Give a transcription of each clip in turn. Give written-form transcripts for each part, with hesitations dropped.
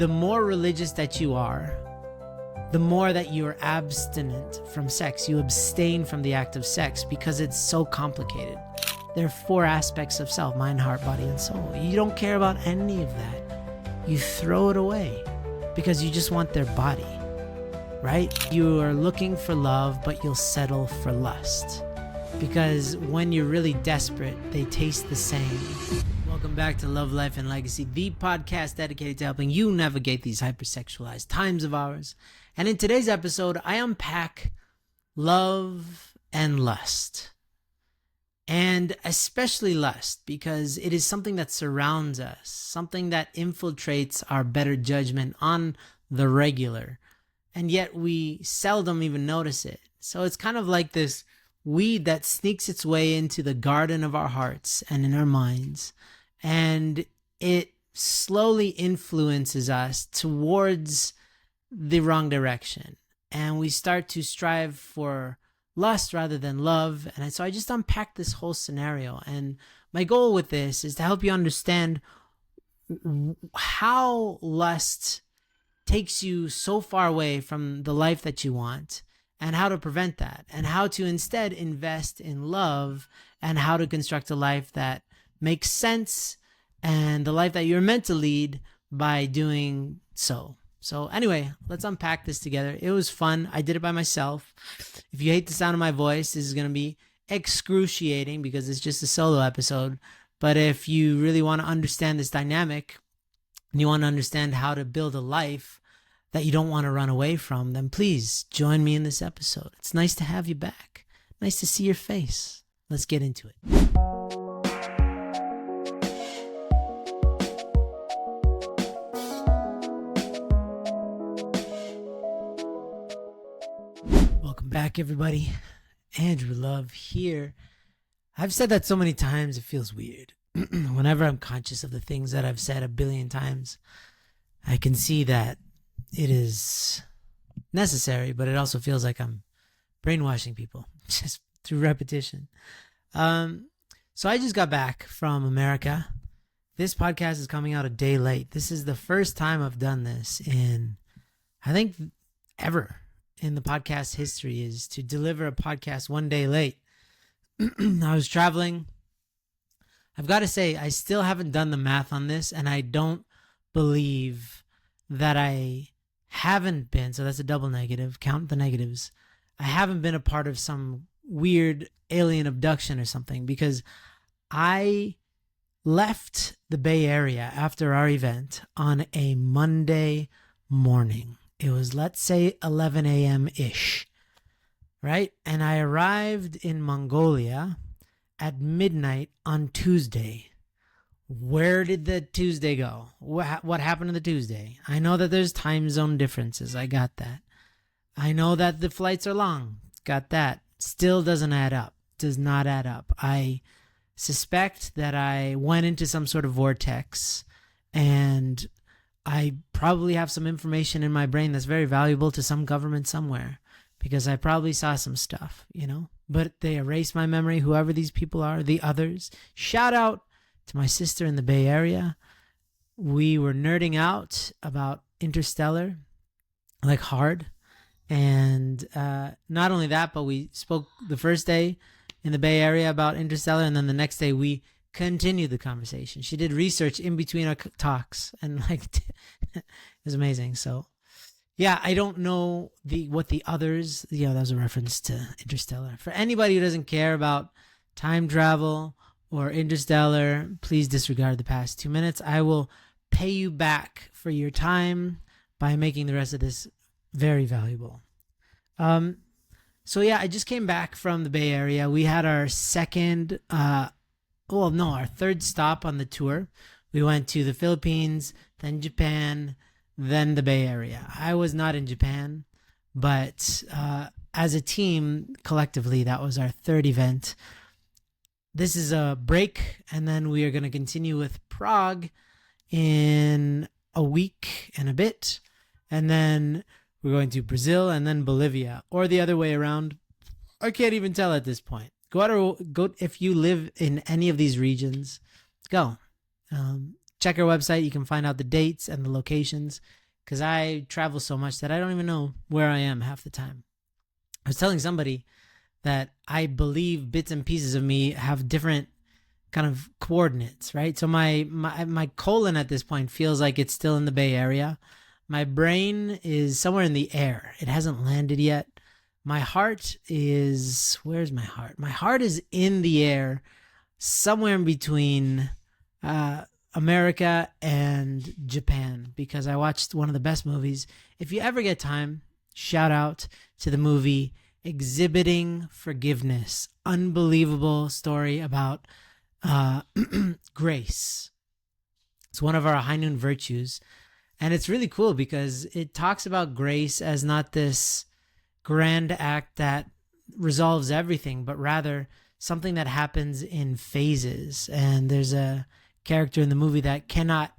the more religious that you are, the more that you're abstinent from sex. You abstain from the act of sex because it's so complicated. There are 4 aspects of self: mind, heart, body, and soul. You don't care about any of that. You throw it away because you just want their body, right? You are looking for love, but you'll settle for lust because when you're really desperate, they taste the same. Welcome back to Love, Life, and Legacy, the podcast dedicated to helping you navigate these hypersexualized times of ours. And in today's episode, I unpack love and lust. And especially lust, because it is something that surrounds us, something that infiltrates our better judgment on the regular. And yet we seldom even notice it. So it's kind of like this weed that sneaks its way into the garden of our hearts and in our minds. And it slowly influences us towards the wrong direction. And we start to strive for lust rather than love. And so I just unpacked this whole scenario. And my goal with this is to help you understand how lust takes you so far away from the life that you want, and how to prevent that, and how to instead invest in love, and how to construct a life that makes sense and the life that you're meant to lead by doing so. So anyway, let's unpack this together. It was fun. I did it by myself. If you hate the sound of my voice, this is going to be excruciating because it's just a solo episode. But if you really want to understand this dynamic and you want to understand how to build a life that you don't want to run away from, then please join me in this episode. It's nice to have you back. Nice to see your face. Let's get into it. Welcome back, everybody. Andrew Love here. I've said that so many times, it feels weird. Whenever I'm conscious of the things that I've said a billion times, I can see that it is necessary, but it also feels like I'm brainwashing people just through repetition. So I just got back from America. This podcast is coming out a day late. This is the first time I've done this in, I think, ever in the podcast history, is to deliver a podcast one day late. I was traveling. I've got to say, I still haven't done the math on this, and I don't believe that I haven't been, so that's a double negative, count the negatives. I haven't been a part of some weird alien abduction or something, because I left the Bay Area after our event on a Monday morning. It was, let's say, 11 a.m.-ish, right? And I arrived in Mongolia at midnight on Tuesday. Where did the Tuesday go? What happened to the Tuesday? I know that there's time zone differences. I got that. I know that the flights are long. Got that. Still doesn't add up. Does not add up. I suspect that I went into some sort of vortex, and I probably have some information in my brain that's very valuable to some government somewhere, because I probably saw some stuff, but they erased my memory, whoever these people are, the others. Shout out to my sister in the Bay Area. We were nerding out about Interstellar, like hard. And not only that, but we spoke the first day in the Bay Area about Interstellar, and then the next day we continued the conversation. She did research in between our talks, and it was amazing. So yeah, I don't know what the others, that was a reference to Interstellar. For anybody who doesn't care about time travel or Interstellar, please disregard the past 2 minutes. I will pay you back for your time by making the rest of this very valuable. So yeah, I just came back from the Bay Area. We had our our third stop on the tour. We went to the Philippines, then Japan, then the Bay Area. I was not in Japan, but as a team, collectively, that was our third event. This is a break, and then we are going to continue with Prague in a week and a bit, and then we're going to Brazil and then Bolivia, or the other way around. I can't even tell at this point. Go if you live in any of these regions, go. check our website. You can find out the dates and the locations, because I travel so much that I don't even know where I am half the time. I was telling somebody that I believe bits and pieces of me have different kind of coordinates, right? So my colon at this point feels like it's still in the Bay Area. My brain is somewhere in the air. It hasn't landed yet. My heart is, where's my heart? My heart is in the air, somewhere in between America and Japan, because I watched one of the best movies. If you ever get time, shout out to the movie Exhibiting Forgiveness. Unbelievable story about grace. It's one of our high noon virtues. And it's really cool because it talks about grace as not this grand act that resolves everything, but rather something that happens in phases. And there's a character in the movie that cannot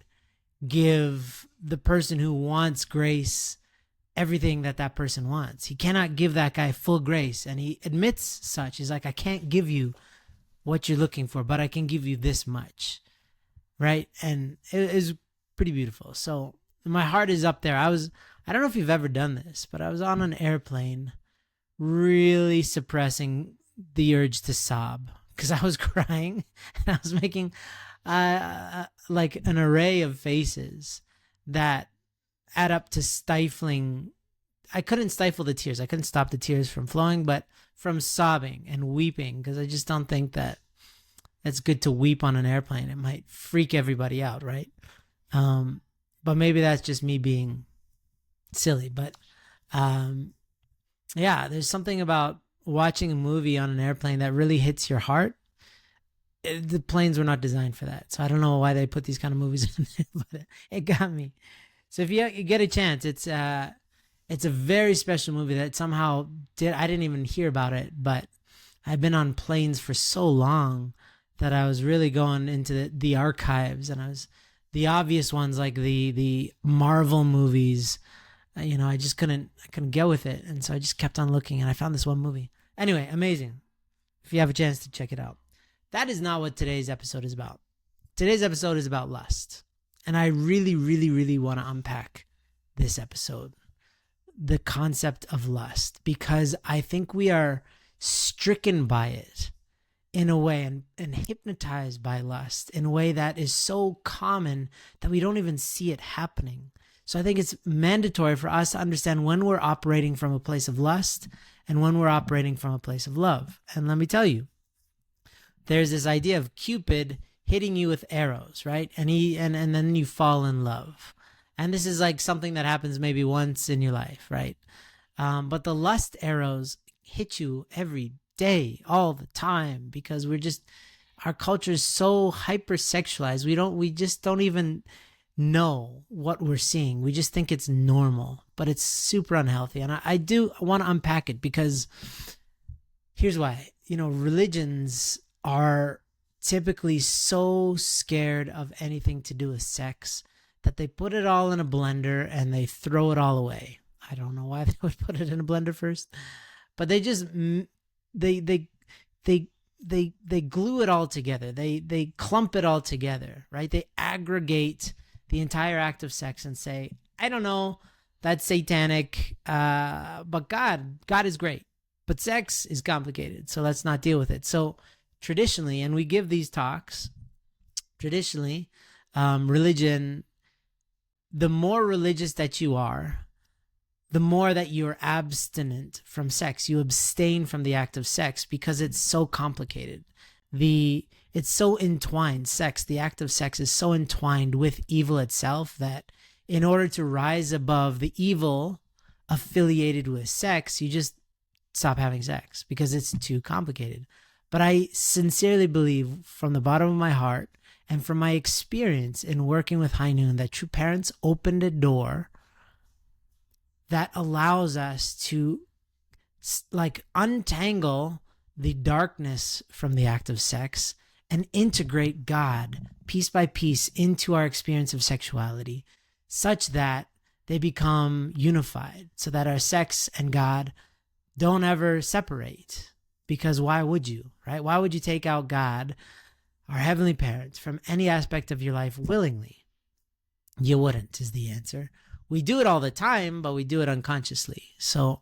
give the person who wants grace everything that that person wants. He cannot give that guy full grace. And he admits such. He's like, I can't give you what you're looking for, but I can give you this much. Right? And it is pretty beautiful. So my heart is up there. I don't know if you've ever done this, but I was on an airplane really suppressing the urge to sob because I was crying and I was making like an array of faces that add up to stifling. I couldn't stifle the tears. I couldn't stop the tears from flowing, but from sobbing and weeping, because I just don't think that it's good to weep on an airplane. It might freak everybody out, right? But maybe that's just me being silly. But yeah, there's something about watching a movie on an airplane that really hits your heart. The planes were not designed for that. So I don't know why they put these kind of movies in there, but it got me. So if you get a chance, it's a very special movie that somehow I didn't even hear about it, but I've been on planes for so long that I was really going into the archives, and I was the obvious ones like the Marvel movies. I just couldn't get with it, and so I just kept on looking, and I found this one movie. Anyway, amazing. If you have a chance to check it out. That is not what today's episode is about. Today's episode is about lust. And I really, really, really want to unpack this episode, the concept of lust, because I think we are stricken by it in a way and hypnotized by lust in a way that is so common that we don't even see it happening. So I think it's mandatory for us to understand when we're operating from a place of lust and when we're operating from a place of love. And let me tell you, there's this idea of Cupid hitting you with arrows, right? And then you fall in love. And this is like something that happens maybe once in your life, right? But the lust arrows hit you every day, all the time, because our culture is so hypersexualized. We just don't even know what we're seeing. We just think it's normal, but it's super unhealthy. And I do want to unpack it, because here's why. Religions are typically so scared of anything to do with sex that they put it all in a blender and they throw it all away. I don't know why they would put it in a blender first, but they just they glue it all together. They clump it all together, right? They aggregate the entire act of sex and say, I don't know, that's satanic, but God is great, but sex is complicated, so let's not deal with it. So traditionally, and we give these talks, religion, the more religious that you are, the more that you're abstinent from sex. You abstain from the act of sex because it's so complicated. It's so entwined. The act of sex is so entwined with evil itself that in order to rise above the evil affiliated with sex, you just stop having sex because it's too complicated. But I sincerely believe from the bottom of my heart and from my experience in working with High Noon that True Parents opened a door that allows us to untangle the darkness from the act of sex and integrate God piece by piece into our experience of sexuality such that they become unified, so that our sex and God don't ever separate. Because why would you, right? Why would you take out God, our heavenly parents from any aspect of your life willingly? You wouldn't, is the answer. We do it all the time, but we do it unconsciously. So,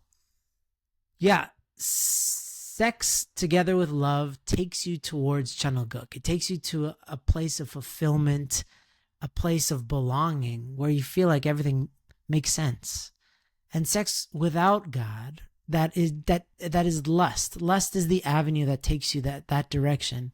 yeah, sex together with love takes you towards Chanelguk. It takes you to a place of fulfillment, a place of belonging where you feel like everything makes sense. And sex without God, that is lust. Lust is the avenue that takes you that direction.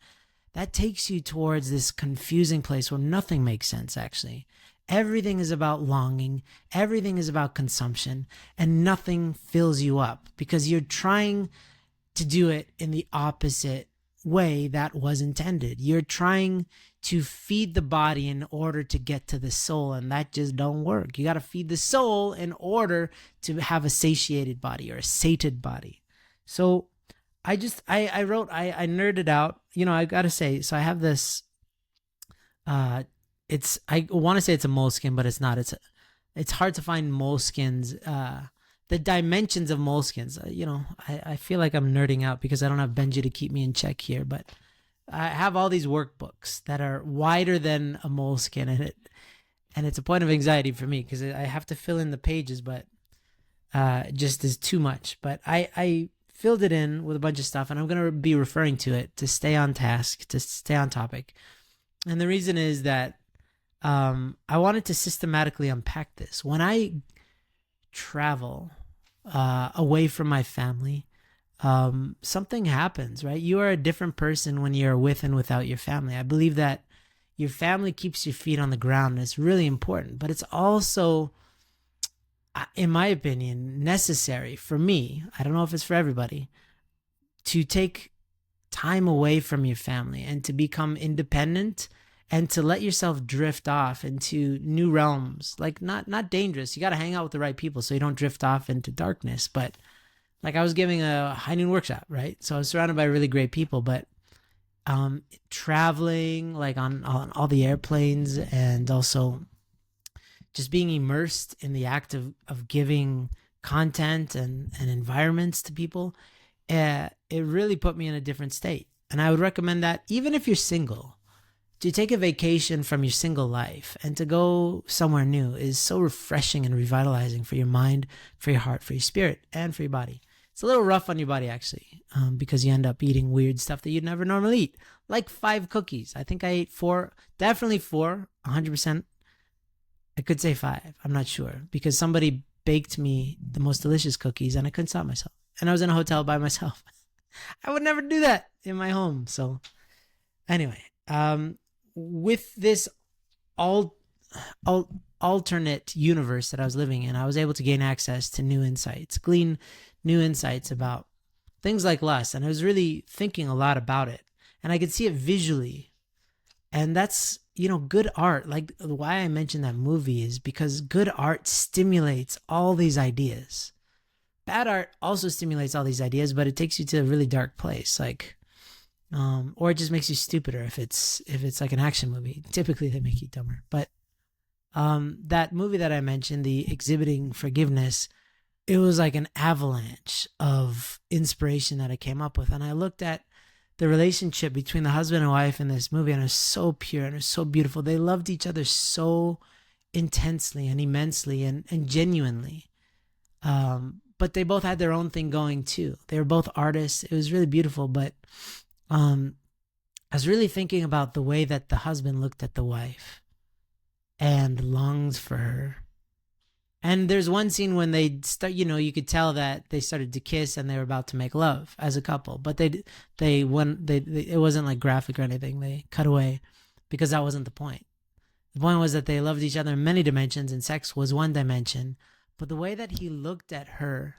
That takes you towards this confusing place where nothing makes sense, actually. Everything is about longing. Everything is about consumption, and nothing fills you up because you're trying to do it in the opposite way that was intended. You're trying to feed the body in order to get to the soul, and that just don't work. You got to feed the soul in order to have a satiated body or a sated body. So I nerded out. I got to say, so I have this, I want to say it's a moleskin, but it's not. It's hard to find moleskins, the dimensions of moleskins. I feel like I'm nerding out because I don't have Benji to keep me in check here, but I have all these workbooks that are wider than a moleskin, and it's a point of anxiety for me because I have to fill in the pages, but it just is too much. But I filled it in with a bunch of stuff, and I'm going to be referring to it to stay on task, to stay on topic. And the reason is that I wanted to systematically unpack this. When I travel away from my family, something happens, right? You are a different person when you're with and without your family. I believe that your family keeps your feet on the ground, and it's really important, but it's also, in my opinion, necessary for me. I don't know if it's for everybody, to take time away from your family and to become independent and to let yourself drift off into new realms. Like not dangerous. You got to hang out with the right people so you don't drift off into darkness. But like I was giving a high noon workshop, right? So I was surrounded by really great people, but traveling like on all the airplanes and also just being immersed in the act of giving content and environments to people, it really put me in a different state. And I would recommend that even if you're single, to take a vacation from your single life and to go somewhere new is so refreshing and revitalizing for your mind, for your heart, for your spirit, and for your body. It's a little rough on your body, actually, because you end up eating weird stuff that you'd never normally eat, like 5 cookies. I think I ate 4, definitely 4, 100%. I could say 5. I'm not sure, because somebody baked me the most delicious cookies and I couldn't stop myself. And I was in a hotel by myself. I would never do that in my home. So anyway, with this alternate universe that I was living in, I was able to gain access to new insights, glean new insights about things like lust. And I was really thinking a lot about it. And I could see it visually. And that's, good art. Like why I mentioned that movie is because good art stimulates all these ideas. Bad art also stimulates all these ideas, but it takes you to a really dark place. Like, or it just makes you stupider if it's like an action movie. Typically they make you dumber. But that movie that I mentioned, the Exhibiting Forgiveness, it was like an avalanche of inspiration that I came up with. And I looked at the relationship between the husband and wife in this movie, and it was so pure and it was so beautiful. They loved each other so intensely and immensely and genuinely. But they both had their own thing going too. They were both artists. It was really beautiful. But I was really thinking about the way that the husband looked at the wife and longed for her. And there's one scene when they start, you could tell that they started to kiss and they were about to make love as a couple. But it wasn't like graphic or anything. They cut away because that wasn't the point. The point was that they loved each other in many dimensions, and sex was one dimension. But the way that he looked at her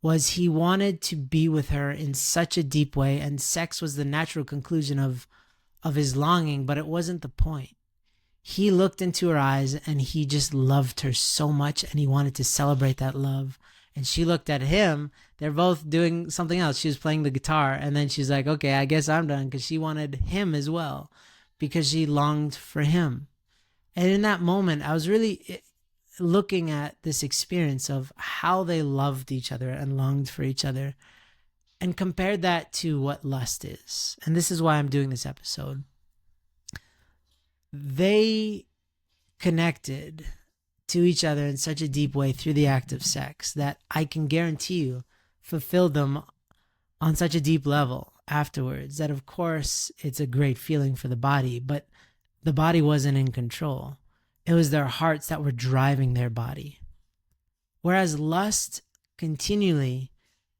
was he wanted to be with her in such a deep way, and sex was the natural conclusion of his longing, but it wasn't the point. He looked into her eyes and he just loved her so much, and he wanted to celebrate that love. And she looked at him. They're both doing something else. She was playing the guitar, and then she's like, okay, I guess I'm done, because she wanted him as well, because she longed for him. And in that moment, I was really looking at this experience of how they loved each other and longed for each other, and compared that to what lust is. And this is why I'm doing this episode. they connected to each other in such a deep way through the act of sex that I can guarantee you fulfilled them on such a deep level afterwards, that of course it's a great feeling for the body, but the body wasn't in control. It was their hearts that were driving their body. Whereas lust continually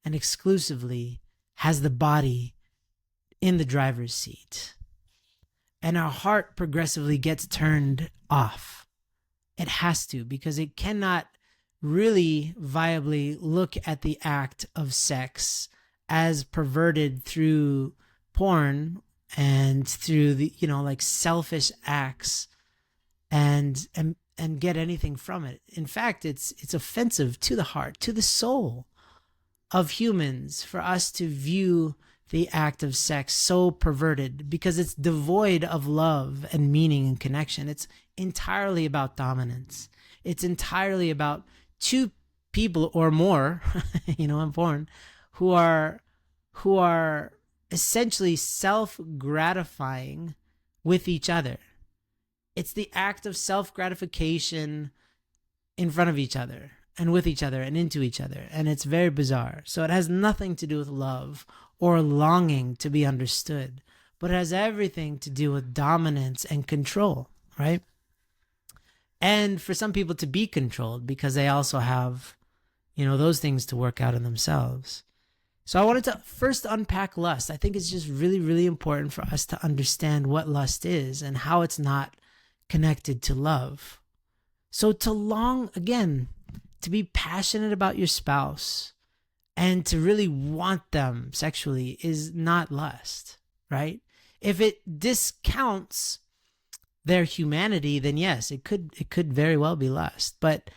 and exclusively has the body in the driver's seat. And our heart progressively gets turned off. It has to, because it cannot really viably look at the act of sex as perverted through porn and through the, like selfish acts and get anything from it. In fact, it's offensive to the heart, to the soul of humans for us to view the act of sex so perverted, because it's devoid of love and meaning and connection. It's entirely about dominance. It's entirely about two people or more, in porn, who are essentially self-gratifying with each other. It's the act of self-gratification in front of each other and with each other and into each other. And it's very bizarre. So it has nothing to do with love or longing to be understood, but it has everything to do with dominance and control, right? And for some people to be controlled, because they also have, those things to work out in themselves. So I wanted to first unpack lust. I think it's just really, really important for us to understand what lust is and how it's not connected to love. So to long, again, to be passionate about your spouse and to really want them sexually is not lust, right? If it discounts their humanity, then yes, it could very well be lust. But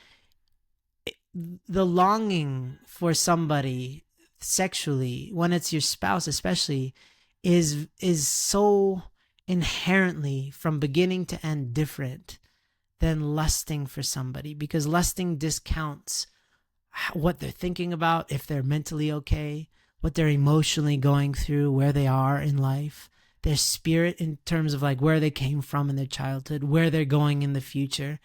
the longing for somebody sexually, when it's your spouse especially, is so inherently from beginning to end different than lusting for somebody, because lusting discounts what they're thinking about, if they're mentally okay, what they're emotionally going through, where they are in life, their spirit in terms of like where they came from in their childhood, where they're going in the future.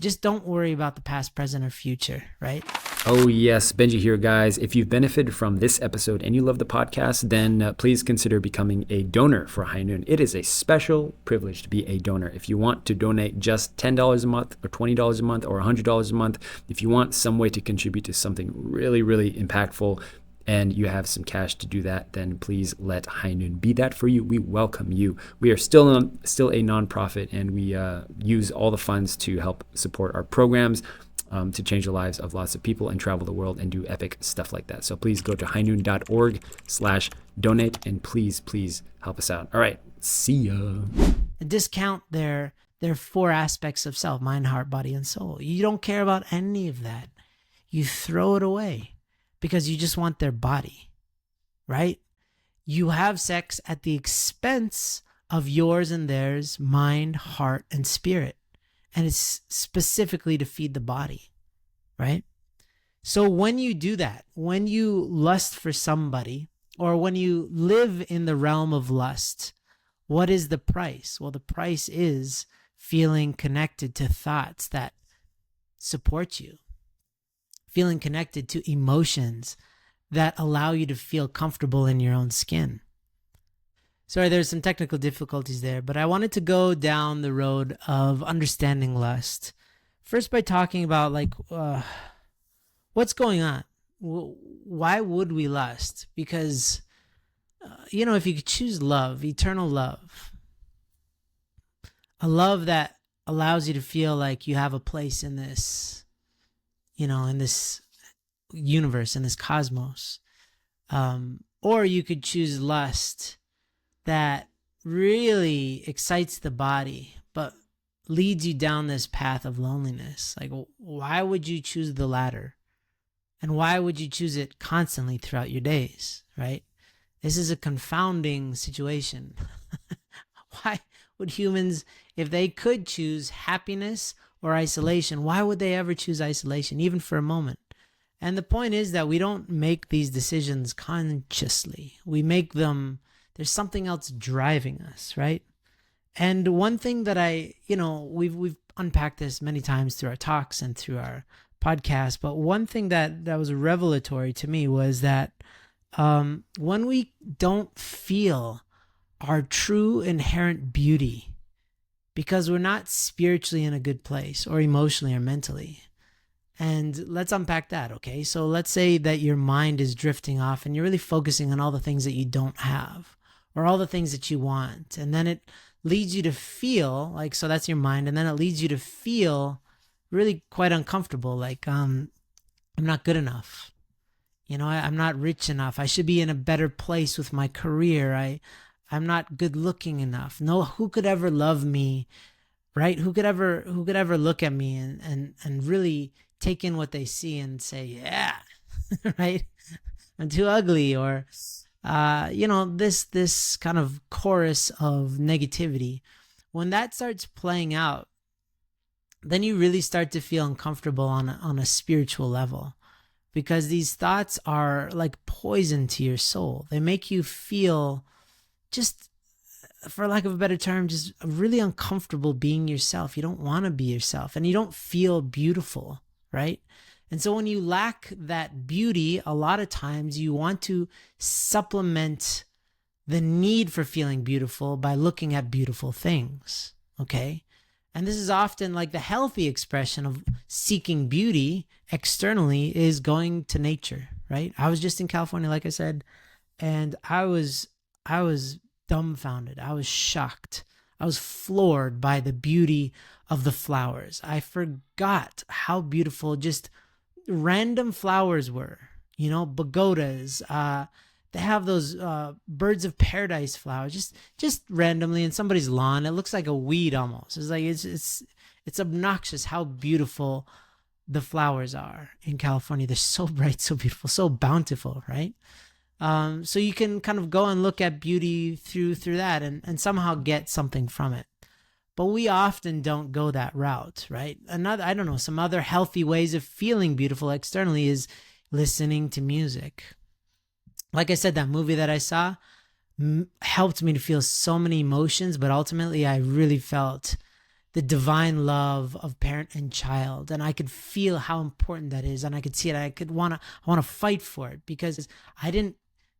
Just don't worry about the past, present, or future, right? Oh yes, Benji here, guys. If you've benefited from this episode and you love the podcast, then please consider becoming a donor for High Noon. It is a special privilege to be a donor. If you want to donate just $10 a month or $20 a month or $100 a month, if you want some way to contribute to something really, really impactful, and you have some cash to do that, then please let High Noon be that for you. We welcome you. We are still a nonprofit, and we use all the funds to help support our programs, to change the lives of lots of people and travel the world and do epic stuff like that. So please go to highnoon.org/donate and please help us out. All right, see ya. Discount their 4 aspects of self: mind, heart, body, and soul. You don't care about any of that. You throw it away because you just want their body, right? You have sex at the expense of yours and theirs, mind, heart, and spirit. And it's specifically to feed the body, right? So when you do that, when you lust for somebody, or when you live in the realm of lust, what is the price? Well, the price is feeling connected to thoughts that support you, feeling connected to emotions that allow you to feel comfortable in your own skin. Sorry, there's some technical difficulties there, but I wanted to go down the road of understanding lust. First, by talking about what's going on. Why would we lust? Because, if you could choose love, eternal love, a love that allows you to feel like you have a place in this, in this universe, in this cosmos, or you could choose lust that really excites the body, but leads you down this path of loneliness. Like, why would you choose the latter? And why would you choose it constantly throughout your days, right? This is a confounding situation. Why would humans, if they could choose happiness or isolation, why would they ever choose isolation, even for a moment? And the point is that we don't make these decisions consciously. We make them. There's something else driving us, right? And one thing that we've unpacked this many times through our talks and through our podcast, but one thing that was revelatory to me was that when we don't feel our true inherent beauty because we're not spiritually in a good place or emotionally or mentally. And let's unpack that, okay? So let's say that your mind is drifting off and you're really focusing on all the things that you don't have or all the things that you want. And then it leads you to feel like, so that's your mind. And then it leads you to feel really quite uncomfortable. Like, I'm not good enough. I'm not rich enough. I should be in a better place with my career. I'm not good looking enough. No, who could ever love me, right? Who could ever look at me and really take in what they see and say, yeah, right? I'm too ugly, or this kind of chorus of negativity. When that starts playing out, then you really start to feel uncomfortable on a spiritual level, because these thoughts are like poison to your soul. They make you feel, just for lack of a better term, just really uncomfortable being yourself. You don't want to be yourself and you don't feel beautiful, right? And so when you lack that beauty, a lot of times you want to supplement the need for feeling beautiful by looking at beautiful things, okay? And this is often like the healthy expression of seeking beauty externally is going to nature, right? I was just in California, like I said, and I was dumbfounded. I was shocked. I was floored by the beauty of the flowers. I forgot how beautiful just random flowers were. Pagodas. They have those birds of paradise flowers, just randomly in somebody's lawn. It looks like a weed almost. It's like it's obnoxious how beautiful the flowers are in California. They're so bright, so beautiful, so bountiful, right? So you can kind of go and look at beauty through that and somehow get something from it. But we often don't go that route, right? I don't know, some other healthy ways of feeling beautiful externally is listening to music. Like I said, that movie that I saw helped me to feel so many emotions, but ultimately I really felt the divine love of parent and child, and I could feel how important that is, and I could see it. I want to fight for it, because I didn't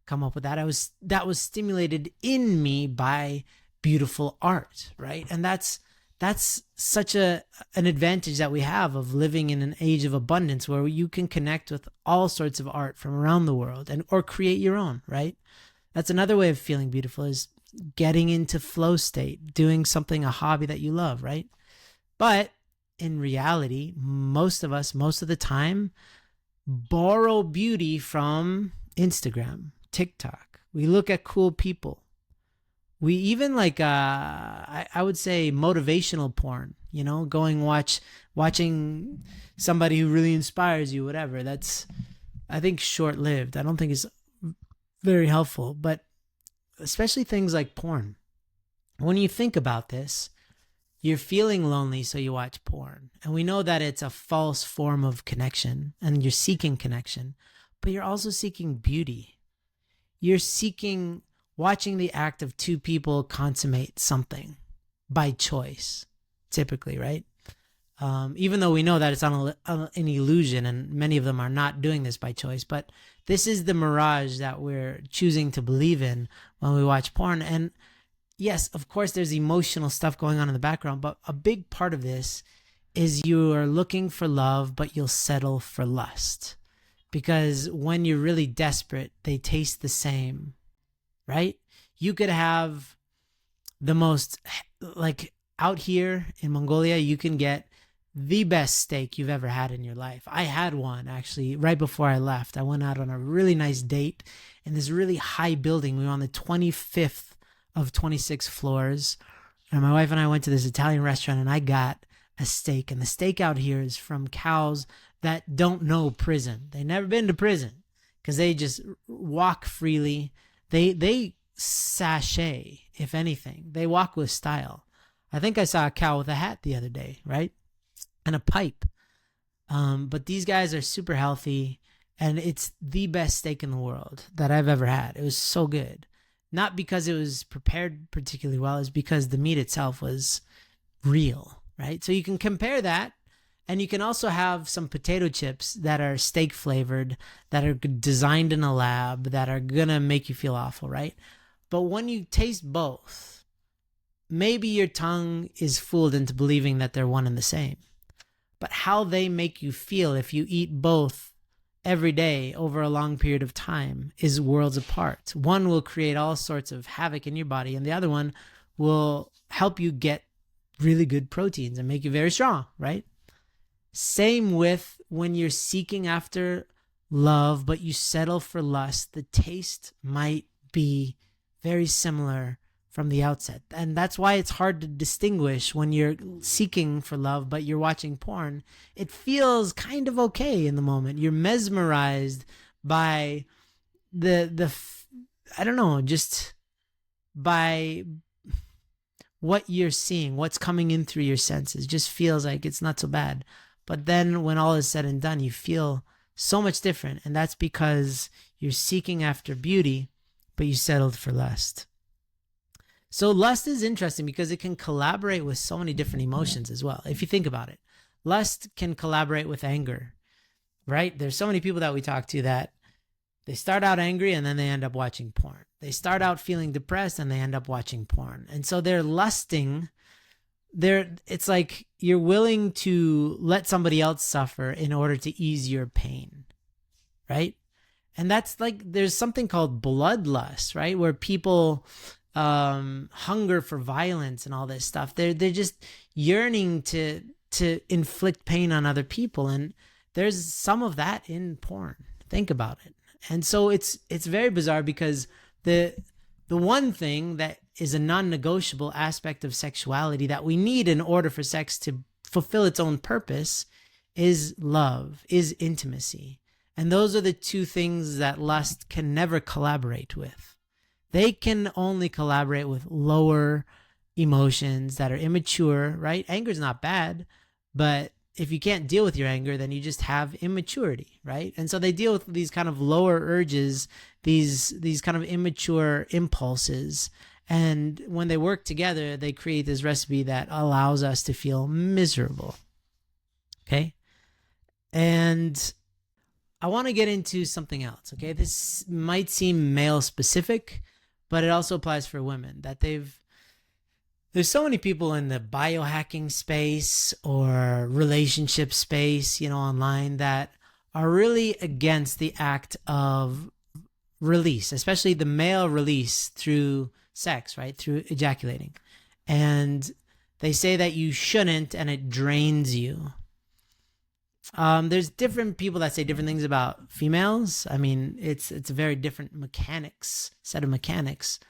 come up with that. That was stimulated in me by beautiful art, right? And that's such an advantage that we have of living in an age of abundance, where you can connect with all sorts of art from around the world or create your own, right? That's another way of feeling beautiful, is getting into flow state, doing something, a hobby that you love, right? But in reality, most of us, most of the time, borrow beauty from Instagram, TikTok. We look at cool people. We even I would say motivational porn, watching somebody who really inspires you, whatever. That's, I think, short-lived. I don't think it's very helpful, but especially things like porn. When you think about this, you're feeling lonely, so you watch porn. And we know that it's a false form of connection, and you're seeking connection, but you're also seeking beauty. You're seeking watching the act of two people consummate something by choice, typically, right? Even though we know that it's an illusion, and many of them are not doing this by choice, but this is the mirage that we're choosing to believe in when we watch porn. And yes, of course, there's emotional stuff going on in the background, but a big part of this is you are looking for love, but you'll settle for lust. Because when you're really desperate, they taste the same, right? You could have the most, like out here in Mongolia, you can get the best steak you've ever had in your life. I had one actually right before I left. I went out on a really nice date in this really high building. We were on the 25th of 26 floors. And my wife and I went to this Italian restaurant, and I got a steak. And the steak out here is from cows that don't know prison. They've never been to prison, because they just walk freely. They sashay, if anything. They walk with style. I think I saw a cow with a hat the other day, right? And a pipe. But these guys are super healthy, and it's the best steak in the world that I've ever had. It was so good. not because it was prepared particularly well, is because the meat itself was real, right? So you can compare that, and you can also have some potato chips that are steak flavored, that are designed in a lab, that are gonna make you feel awful, right? But when you taste both, maybe your tongue is fooled into believing that they're one and the same. But how they make you feel if you eat both every day over a long period of time is worlds apart. One will create all sorts of havoc in your body, and the other one will help you get really good proteins and make you very strong, right? Same with when you're seeking after love, but you settle for lust, the taste might be very similar from the outset. And that's why it's hard to distinguish when you're seeking for love, but you're watching porn. It feels kind of okay in the moment. You're mesmerized by I don't know, just by what you're seeing, what's coming in through your senses. Just feels like it's not so bad. But then when all is said and done, you feel so much different. And that's because you're seeking after beauty, but you settled for lust. So lust is interesting because it can collaborate with so many different emotions as well. If you think about it, lust can collaborate with anger, right? There's so many people that we talk to that they start out angry and then they end up watching porn. They start out feeling depressed and they end up watching porn. And so they're lusting. It's like you're willing to let somebody else suffer in order to ease your pain, right? And that's like, there's something called bloodlust, right? Where people hunger for violence and all this stuff. They're just yearning to inflict pain on other people, and there's some of that in porn. Think about it. And so it's very bizarre because the one thing that is a non-negotiable aspect of sexuality that we need in order for sex to fulfill its own purpose is love, is intimacy. And those are the two things that lust can never collaborate with. They can only collaborate with lower emotions that are immature, right? Anger is not bad, but if you can't deal with your anger, then you just have immaturity, right? And so they deal with these kind of lower urges, these kind of immature impulses. And when they work together, they create this recipe that allows us to feel miserable. Okay? And I want to get into something else, okay? This might seem male specific, but it also applies for women, that there's so many people in the biohacking space or relationship space, online, that are really against the act of release, especially the male release through sex, right? Through ejaculating. And they say that you shouldn't, and it drains you. There's different people that say different things about females. I mean, it's a very different set of mechanics,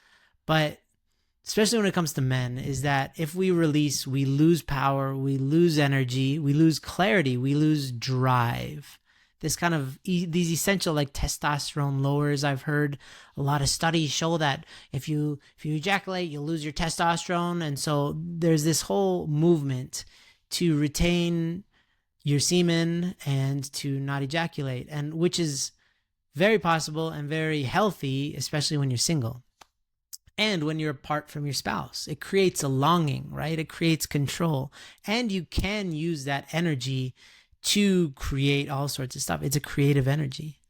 but especially when it comes to men, is that if we release, we lose power, we lose energy, we lose clarity, we lose drive. This kind of these essential, like, testosterone lowers. I've heard a lot of studies show that if you ejaculate, you'll lose your testosterone, and so there's this whole movement to retain your semen and to not ejaculate, and which is very possible and very healthy, especially when you're single and when you're apart from your spouse. It creates a longing, right? It creates control, and you can use that energy to create all sorts of stuff. It's a creative energy.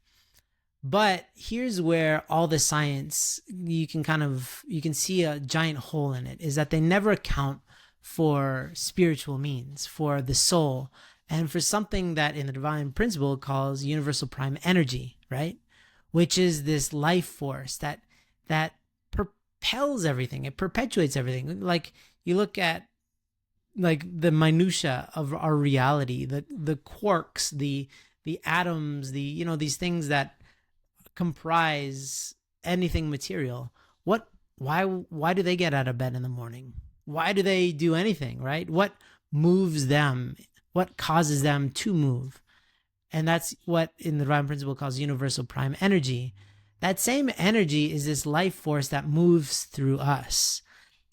But here's where all the science, you can see a giant hole in it, is that they never account for spiritual means, for the soul, and for something that in the divine principle calls universal prime energy, right? Which is this life force that propels everything. It perpetuates everything. Like, you look at, like, the minutia of our reality, the quarks, the atoms, these things that comprise anything material. Why do they get out of bed in the morning? Why do they do anything, right? What moves them? What causes them to move? And that's what in the divine principle calls universal prime energy. That same energy is this life force that moves through us.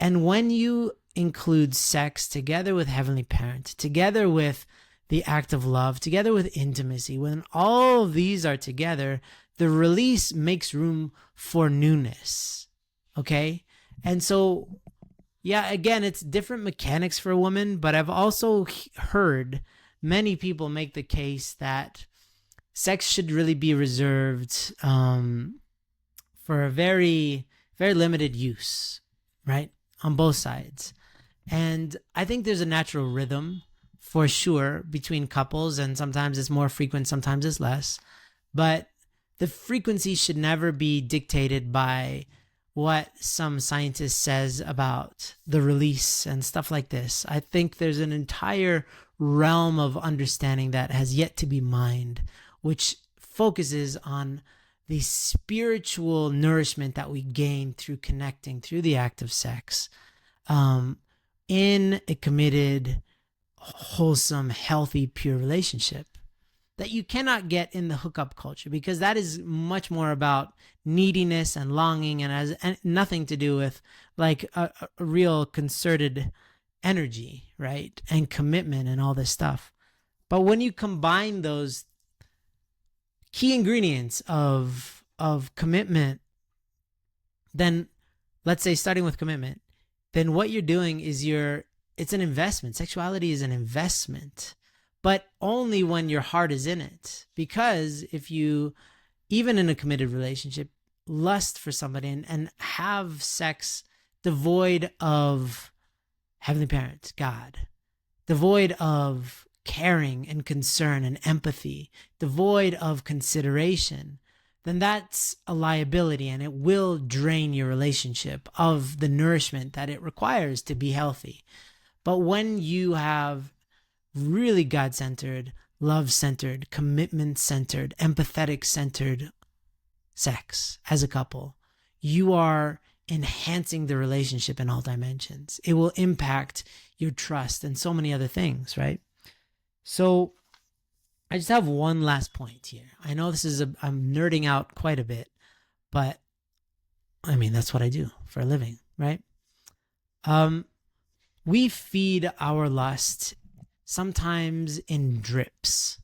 And when you include sex together with Heavenly Parent, together with the act of love, together with intimacy, when all of these are together, the release makes room for newness. Okay. And so, yeah, again, it's different mechanics for a woman, but I've also heard many people make the case that sex should really be reserved for a very, very limited use, right? On both sides. And I think there's a natural rhythm for sure between couples, and sometimes it's more frequent, sometimes it's less. But the frequency should never be dictated by what some scientist says about the release and stuff like this. I think there's an entire realm of understanding that has yet to be mined, which focuses on the spiritual nourishment that we gain through connecting through the act of sex in a committed, wholesome, healthy, pure relationship that you cannot get in the hookup culture, because that is much more about neediness and longing and has nothing to do with like a real concerted energy, right? And commitment and all this stuff. But when you combine those key ingredients of commitment, then let's say starting with commitment, then what you're doing is it's an investment. Sexuality is an investment, but only when your heart is in it. Because if you, even in a committed relationship, lust for somebody and have sex devoid of Heavenly Parent, God, devoid of caring and concern and empathy, devoid of consideration, then that's a liability, and it will drain your relationship of the nourishment that it requires to be healthy. But when you have really God-centered, love-centered, commitment-centered, empathetic-centered sex as a couple, you are enhancing the relationship in all dimensions. It will impact your trust and so many other things, right? So I just have one last point here. I know I'm nerding out quite a bit, but I mean, that's what I do for a living, right? We feed our lust sometimes in drips,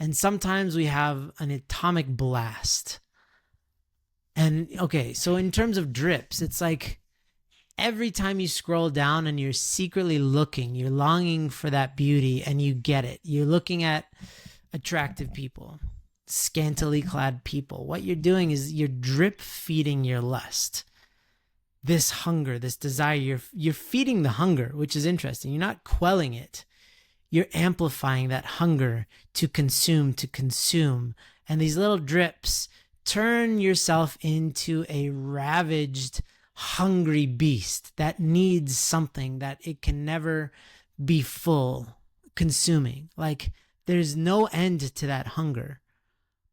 and sometimes we have an atomic blast. And okay, so in terms of drips, it's like every time you scroll down and you're secretly looking, you're longing for that beauty and you get it. You're looking at attractive people, scantily clad people. What you're doing is you're drip feeding your lust. This hunger, this desire, you're feeding the hunger, which is interesting. You're not quelling it. You're amplifying that hunger to consume. And these little drips turn yourself into a ravaged, hungry beast that needs something that it can never be full consuming. Like there's no end to that hunger.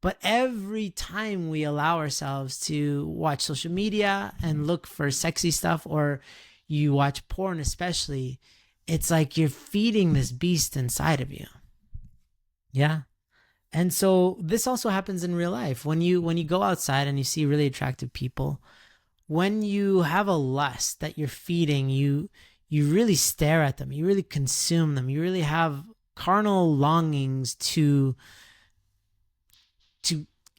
But every time we allow ourselves to watch social media and look for sexy stuff, or you watch porn especially, it's like you're feeding this beast inside of you. Yeah. And so this also happens in real life. When you go outside and you see really attractive people, when you have a lust that you're feeding, you really stare at them, you really consume them, you really have carnal longings to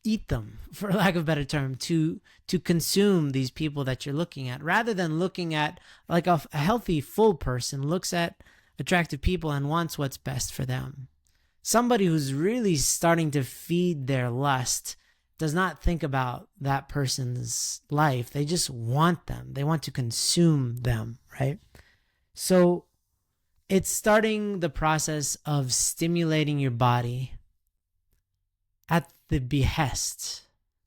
eat them, for lack of a better term, to consume these people that you're looking at, rather than looking at like a healthy, full person looks at attractive people and wants what's best for them. Somebody who's really starting to feed their lust does not think about that person's life. They just want them. They want to consume them, right? So it's starting the process of stimulating your body at the behest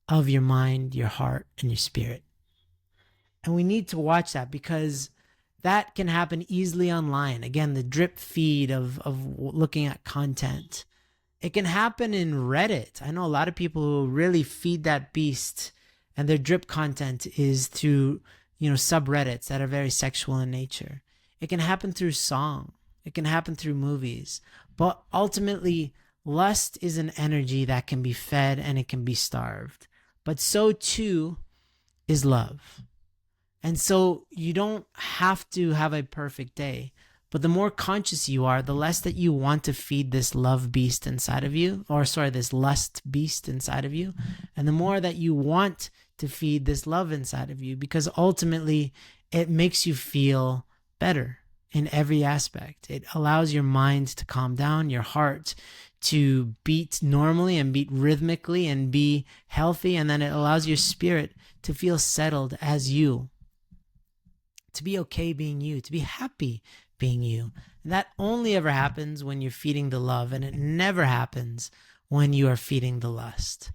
of your mind, your heart, and your spirit. And we need to watch that, because that can happen easily online. Again, the drip feed of looking at content. It can happen in Reddit. I know a lot of people who really feed that beast, and their drip content is through, subreddits that are very sexual in nature. It can happen through song. It can happen through movies. But ultimately, lust is an energy that can be fed and it can be starved. But so too is love. And so you don't have to have a perfect day, but the more conscious you are, the less that you want to feed this love beast inside of you, this lust beast inside of you. And the more that you want to feed this love inside of you, because ultimately it makes you feel better in every aspect. It allows your mind to calm down, your heart to beat normally and beat rhythmically and be healthy. And then it allows your spirit to feel settled as you, to be okay being you, to be happy being you. And that only ever happens when you're feeding the love, and it never happens when you are feeding the lust.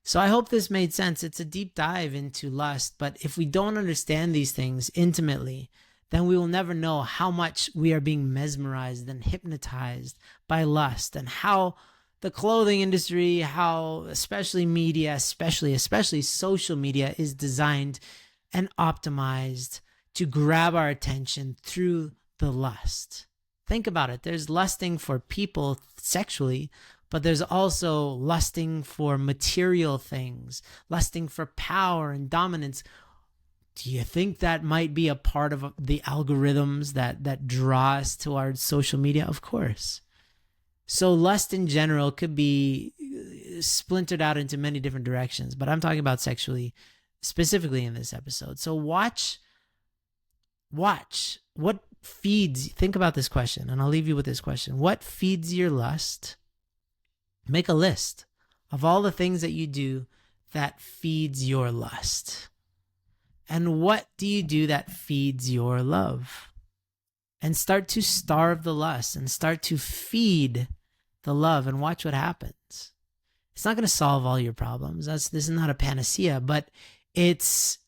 So I hope this made sense. It's a deep dive into lust, but if we don't understand these things intimately, then we will never know how much we are being mesmerized and hypnotized by lust, and how the clothing industry, how especially media, especially social media, is designed and optimized to grab our attention through the lust. Think about it. There's lusting for people sexually, but there's also lusting for material things, lusting for power and dominance. Do you think that might be a part of the algorithms that draw us towards social media? Of course. So lust in general could be splintered out into many different directions, but I'm talking about sexually specifically in this episode. So watch what feeds. Think about this question, and I'll leave you with this question. What feeds your lust? Make a list of all the things that you do that feeds your lust. And what do you do that feeds your love? And start to starve the lust and start to feed the love, and watch what happens. It's not going to solve all your problems. This is not a panacea, but it's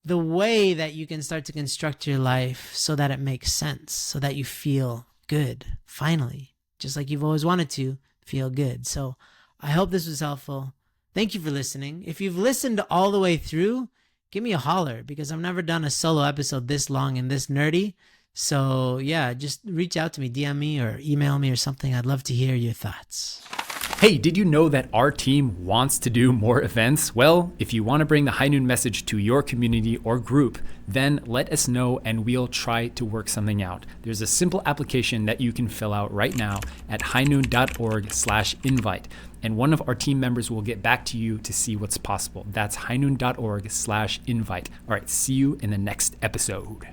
the way that you can start to construct your life so that it makes sense, so that you feel good, finally, just like you've always wanted to feel good. So I hope this was helpful. Thank you for listening. If you've listened all the way through, give me a holler, because I've never done a solo episode this long and this nerdy. So yeah, just reach out to me, DM me or email me or something. I'd love to hear your thoughts. Hey, did you know that our team wants to do more events? Well, if you want to bring the High Noon message to your community or group, then let us know and we'll try to work something out. There's a simple application that you can fill out right now at highnoon.org/invite. And one of our team members will get back to you to see what's possible. That's highnoon.org/invite. All right, see you in the next episode.